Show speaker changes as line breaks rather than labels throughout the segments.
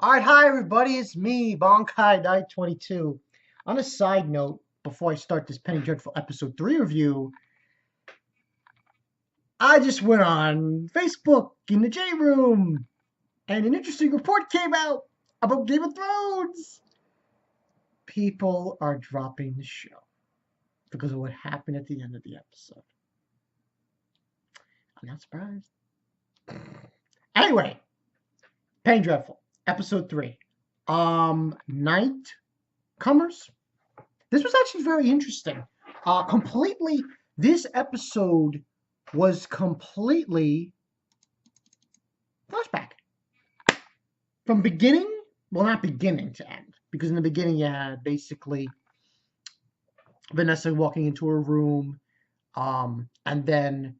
Alright, hi everybody, it's me, Bonkai Night 22. On a side note, before I start this Penny Dreadful episode 3 review, I just went on Facebook in the J Room, and an interesting report came out about Game of Thrones. People are dropping the show because of what happened at the end of the episode. I'm not surprised. Anyway, Penny Dreadful, episode 3. Nightcomers. This was actually very interesting. This episode was completely flashback. From beginning, well, not beginning to end, because in the beginning you had basically Vanessa walking into her room, and then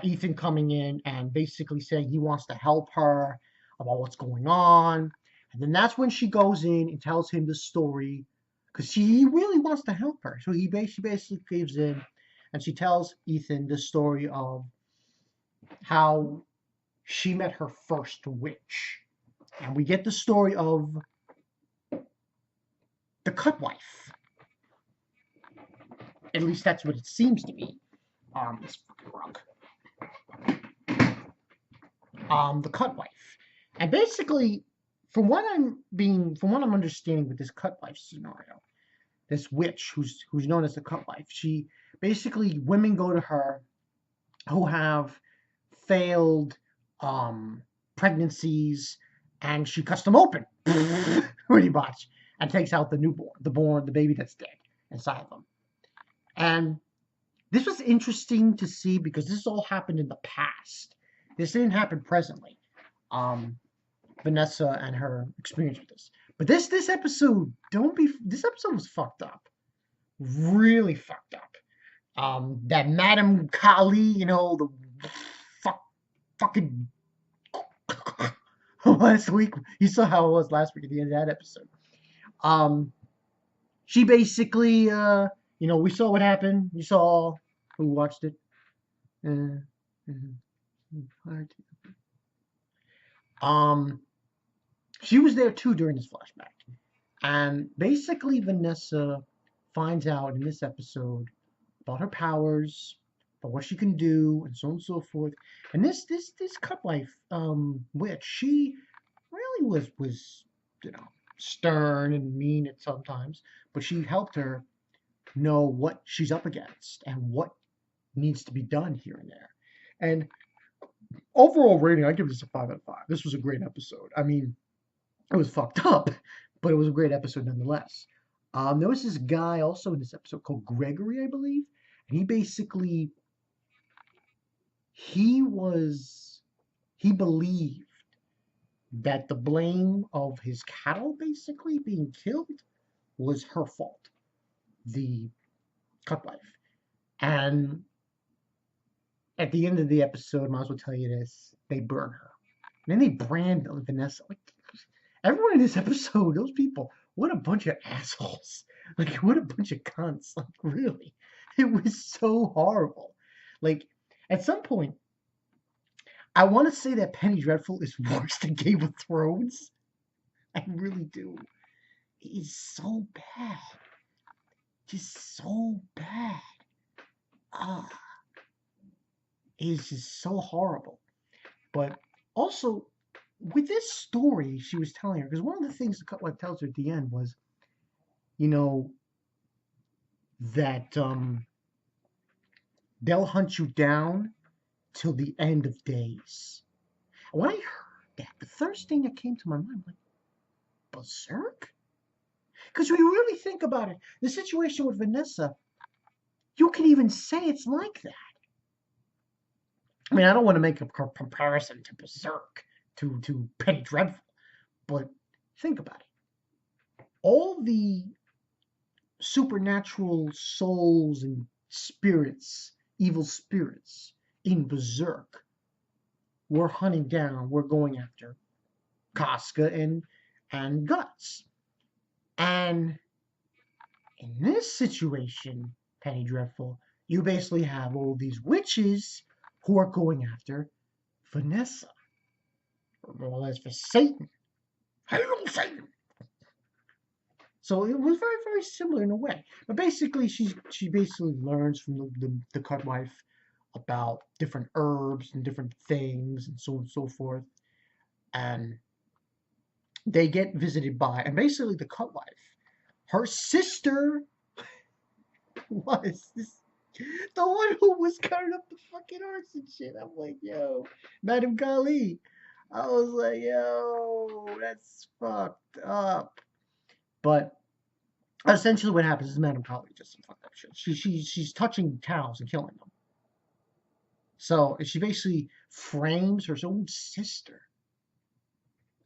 Ethan coming in and basically saying he wants to help her about what's going on. And then that's when she goes in and tells him the story because he really wants to help her. So she basically gives in and she tells Ethan the story of how she met her first witch. And we get the story of the cut wife. At least that's what it seems to be. This fucking rug. The cut wife. And basically, from what I'm understanding with this cut wife scenario, this witch who's known as the cut wife, she basically women go to her who have failed pregnancies, and she cuts them open pretty much and takes out the baby that's dead inside of them. And this was interesting to see because this all happened in the past. This didn't happen presently. Vanessa and her experience with this. But this episode, this episode was fucked up. Really fucked up. That Madame Kali, the fucking last week, you saw how it was last week at the end of that episode. She basically, we saw what happened. You saw who watched it. She was there too during this flashback. And basically Vanessa finds out in this episode about her powers, about what she can do, and so on and so forth. And this cut wife witch, she really was stern and mean at sometimes, but she helped her know what she's up against and what needs to be done here and there. And overall rating, I give this a 5 out of 5. This was a great episode. I mean, it was fucked up, but it was a great episode nonetheless. There was this guy also in this episode called Gregory, I believe, and he believed that the blame of his cattle basically being killed was her fault, the cut wife. And at the end of the episode, I might as well tell you this, they burn her. And then they brand Vanessa. Like, everyone in this episode, those people, what a bunch of assholes. Like, what a bunch of cunts. Like, really. It was so horrible. Like, at some point, I want to say that Penny Dreadful is worse than Game of Thrones. I really do. It is so bad. Just so bad. It is just so horrible. But also, with this story she was telling her, because one of the things the cut wife tells her at the end was, that they'll hunt you down till the end of days. And when I heard that, the first thing that came to my mind was, berserk? Because when you really think about it, the situation with Vanessa, you can even say it's like that. I mean, I don't want to make a comparison to berserk, to Penny Dreadful, but think about it. All the supernatural souls and spirits, evil spirits in berserk were going after Casca and Guts. And in this situation, Penny Dreadful, you basically have all these witches who are going after Vanessa, or more or less for Satan. Hail Satan! So it was very, very similar in a way. But basically, she basically learns from the cut wife about different herbs and different things and so on and so forth. And they get visited by, and basically the cut wife, her sister was this, the one who was cutting up the fucking arts and shit. I'm like, yo, Madam Kali. I was like, yo, that's fucked up. But essentially, what happens is Madame Kali does some fucked up shit. She's touching cows and killing them. So she basically frames her own sister.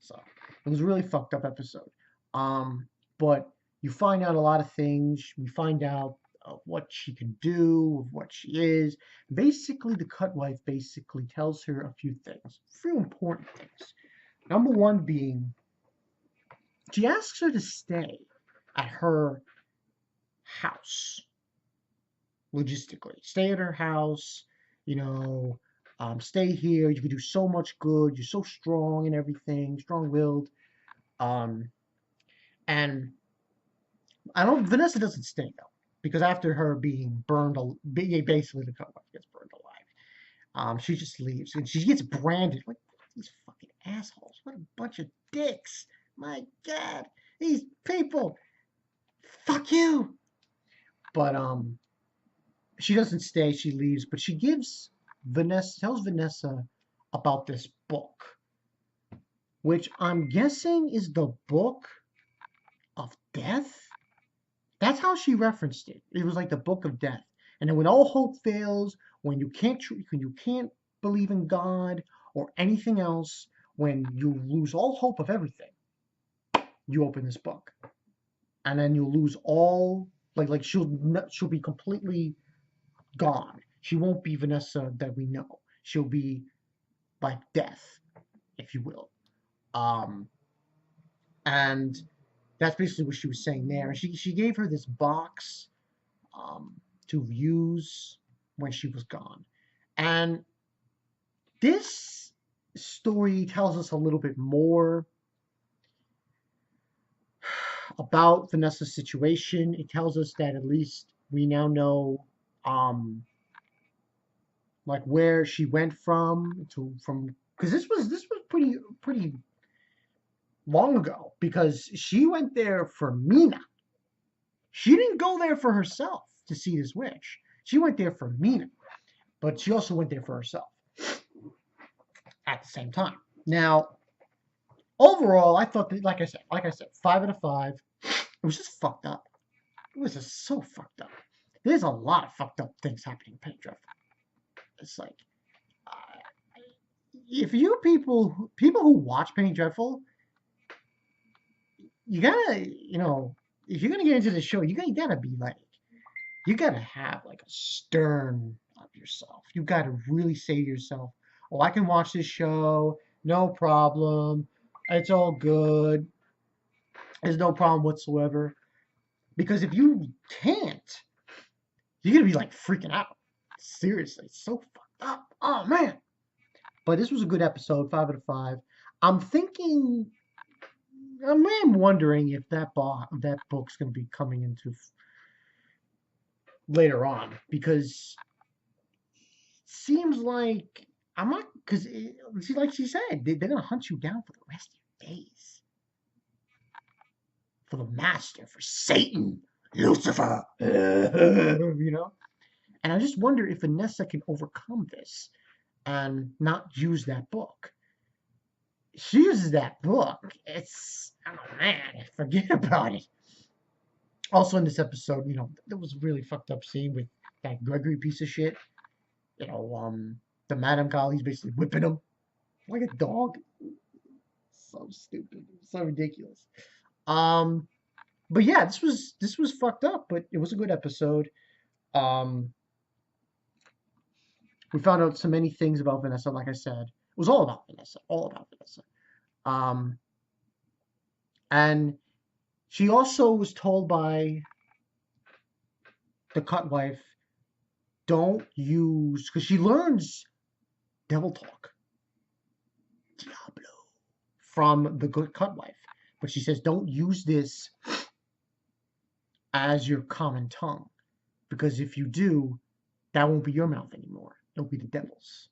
So it was a really fucked up episode. But you find out a lot of things. We find out what she can do, what she is. Basically, the cut wife basically tells her a few things, few important things. Number one being, she asks her to stay at her house, logistically. Stay at her house, you know, stay here. You can do so much good. You're so strong and everything, strong-willed. Um, and I don't. Vanessa doesn't stay though, because after her being burned, basically the cut wife gets burned alive. She just leaves and she gets branded. Like these fucking assholes! What a bunch of dicks! My God, these people! Fuck you! But she doesn't stay. She leaves, but she tells Vanessa about this book, which I'm guessing is the book of death. That's how she referenced it. It was like the book of death. And then when all hope fails, when you can't believe in God or anything else, when you lose all hope of everything, you open this book, and then you lose all like she'll be completely gone. She won't be Vanessa that we know. She'll be like death, if you will. Um, and that's basically what she was saying there. And she gave her this box um, to use when she was gone. And this story tells us a little bit more about Vanessa's situation. It tells us that at least we now know like where she went from because this was pretty long ago, because she went there for Mina. She didn't go there for herself to see this witch. She went there for Mina, but she also went there for herself at the same time. Now, overall, I thought that, like I said, 5 out of 5. It was just fucked up. It was just so fucked up. There's a lot of fucked up things happening in Penny Dreadful. It's like, uh, if you people who watch Penny Dreadful, you gotta, if you're gonna get into the show, you gotta be like, you gotta have like a stern of yourself. You gotta really say to yourself, "Oh, I can watch this show, no problem. It's all good. There's no problem whatsoever." Because if you can't, you're gonna be like freaking out. Seriously, it's so fucked up. Oh man. But this was a good episode, 5 out of 5. I'm thinking, I'm wondering if that book's gonna be coming into later on, because it seems like I'm not, because like she said, they're gonna hunt you down for the rest of your days, for the master, for Satan, Lucifer, And I just wonder if Vanessa can overcome this and not use that book. She uses that book. It's, oh man, forget about it. Also in this episode, there was a really fucked up scene with that Gregory piece of shit. The Madame Kali's basically whipping him like a dog. So stupid, so ridiculous. But yeah, this was fucked up, but it was a good episode. Um, we found out so many things about Vanessa. Like I said, it was all about Vanessa, all about Vanessa. Um, and she also was told by the cut wife, don't use, because she learns devil talk, Diablo, from the good cut wife. But she says, don't use this as your common tongue, because if you do, that won't be your mouth anymore. It'll be the devil's.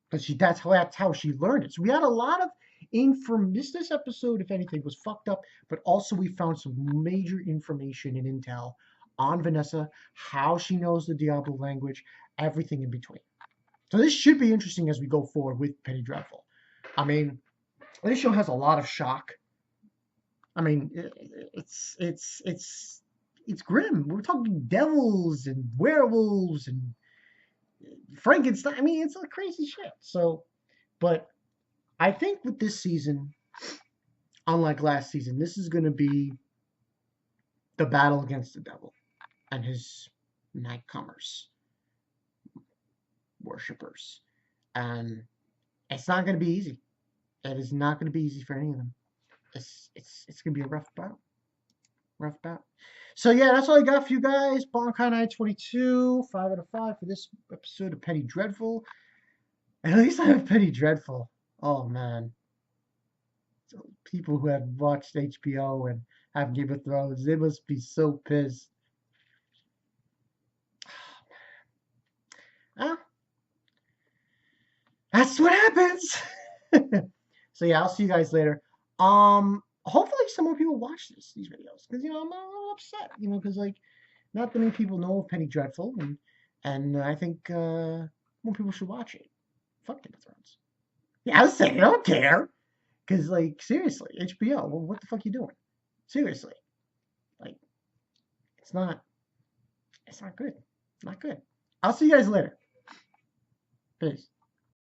But that's how she learned it. So we had a lot of this episode, if anything, was fucked up, but also we found some major information and intel on Vanessa, how she knows the Diablo language, everything in between. So this should be interesting as we go forward with Penny Dreadful. I mean, this show has a lot of shock. I mean, it's grim. We're talking devils and werewolves and Frankenstein. I mean, it's like crazy shit. So, but I think with this season, unlike last season, this is going to be the battle against the devil and his Nightcomers, worshippers. And it's not going to be easy. It is not going to be easy for any of them. It's going to be a rough bout. Rough bout. So yeah, that's all I got for you guys. Bonkai Night 22, 5 out of 5 for this episode of Penny Dreadful. At least I have Penny Dreadful. Oh man. So people who have watched HBO and have Game of Thrones, they must be so pissed. Oh, that's what happens. So yeah, I'll see you guys later. Hopefully some more people watch these videos, because I'm a little upset, because like not that many people know of Penny Dreadful, and I think more people should watch it. Fuck Game of Thrones. Yeah, I was saying I don't care, because like seriously, HBO, well, what the fuck you doing? Seriously, like it's not good, not good. I'll see you guys later. Peace.